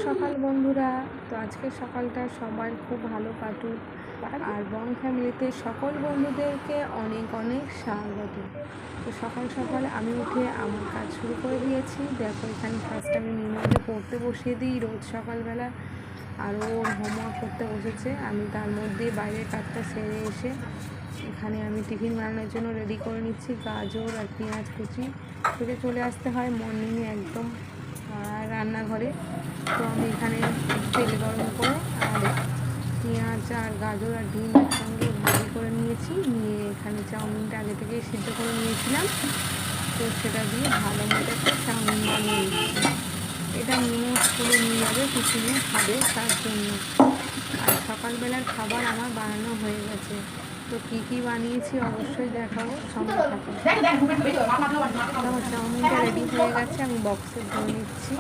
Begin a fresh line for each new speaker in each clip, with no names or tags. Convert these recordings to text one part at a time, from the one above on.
সকাল বন্ধুরা। তো আজকের সকালটা সবার খুব ভালো কাটুক। আর বং ফ্যামিলিতে সকল বন্ধুদেরকে অনেক অনেক স্বাগত। তো সকাল সকাল আমি উঠে আমার কাজ শুরু করে দিয়েছি। দেখো এখানে ফার্স্ট আমি মিনুকে পড়তে বসিয়ে দিই রোজ সকালবেলা, আর ওর হোমওয়ার্ক করতে বসেছে। আমি তার মধ্যে বাইরের কাজটা সেরে এসে এখানে আমি টিফিন বানানোর জন্য রেডি করে নিচ্ছি। গাজর আর পেঁয়াজ কুচি থেকে চলে আসতে হয় মর্নিংয়ে একদম রান্নাঘরে। তো আমি এখানে তেল গরম করে আর পেঁয়াজ আর গাজর আর ডিম একসঙ্গে ভাজি করে নিয়েছি। নিয়ে এখানে চাউমিনটা আগে থেকে সিদ্ধ করে নিয়েছিলাম, তো সেটা দিয়ে ভালো মতো একটা চাউমিন বানিয়ে নিচ্ছি। এটা মিমো স্কুলে নিয়ে যাবে, টিফিনে খাবে তার জন্য। আর সকালবেলার খাবার আমার বানানো হয়ে গেছে। তো কী কী বানিয়েছি অবশ্যই দেখাবো, সঙ্গে থাকুন। আমার চাউমিনটা রেডি হয়ে গেছে, আমি বক্সে ধরে নিচ্ছি।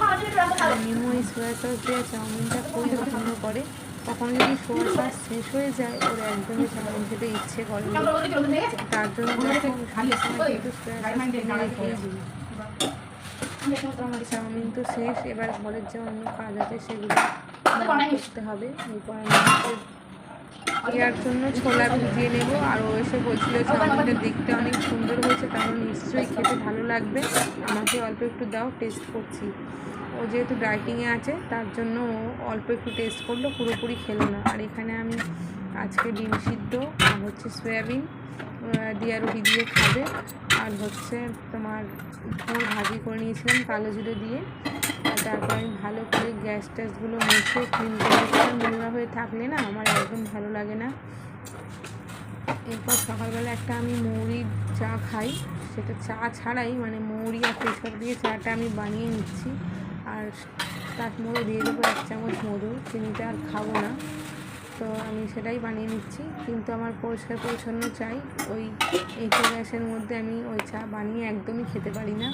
আর মিমো এই সোয়া সস দিয়ে চাউমিনটা খুবই পছন্দ করে। কখনো যদি সোয়া সস শেষ হয়ে যায় ওর একদমই চাউমিন খেতে ইচ্ছে করে না, তার জন্য কিন্তু সোয়া সস কিনে রেখেই দিই। আমার চাউমিন তো শেষ, এবার ঘরের যে অন্য কাজ আছে সেগুলো করতে হবে। এরপর আমি এর জন্য ছোলা ভিজিয়ে নেব। আর ও এসে বলছিল চাউমিনটা দেখতে অনেক সুন্দর হয়েছে, তাহলে নিশ্চয়ই খেতে ভালো লাগবে, আমাকে অল্প একটু দাও, টেস্ট করছি। ও যেহেতু ডায়েটিংয়ে আছে তার জন্য ও অল্প একটু টেস্ট করলো, পুরোপুরি খেলো না। আর এখানে আমি আজকে ডিম সিদ্ধ আর হচ্ছে সয়াবিন দিয়ে রুটি দিয়ে খাবে। আর হচ্ছে তোমার ফুল ভাজি করে নিয়েছিলাম কালো জিরে দিয়ে। আর তারপর আমি ভালো করে গ্যাস ট্যাসগুলো মুছে ক্লিন করে দিচ্ছিলাম। নোংরা হয়ে থাকলে না আমার একদম ভালো লাগে না। এরপর সকালবেলা একটা আমি মৌরির চা খাই, সেটা চা ছাড়াই মানে মৌরি আর তেজপাতা দিয়ে চাটা আমি বানিয়ে নিচ্ছি। আর তার মধ্যে দিয়ে দেবো 1 চামচ মধু, চিনিটা আর খাবো না, তো আমি সেটাই বানিয়ে নিচ্ছি। কিন্তু আমার পরিষ্কার পরিচ্ছন্ন চাই, ওই এঁচো গ্যাসের মধ্যে আমি ওই চা বানিয়ে একদমই খেতে পারি না।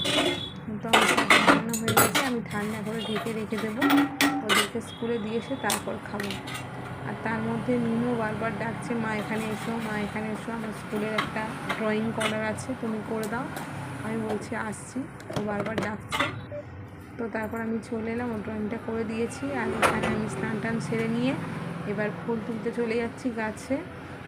তো আমার চা বানানো হয়ে গেছে, আমি ঠান্ডা করে ঢেকে রেখে দেবো, ওদেরকে স্কুলে দিয়ে এসে তারপর খাবো। আর তার মধ্যে মিমো বারবার ডাকছে, মা এখানে এসো, মা এখানে এসো, আমার স্কুলের একটা ড্রয়িং করার আছে, তুমি করে দাও। আমি বলছি আসছি, ও বারবার ডাকছে। তো তারপর আমি চলে এলাম, ও ড্রয়িংটা করে দিয়েছি। আর এখানে আমি স্নান টান সেরে নিয়ে এবার ফুল তুলতে চলে যাচ্ছি গাছে।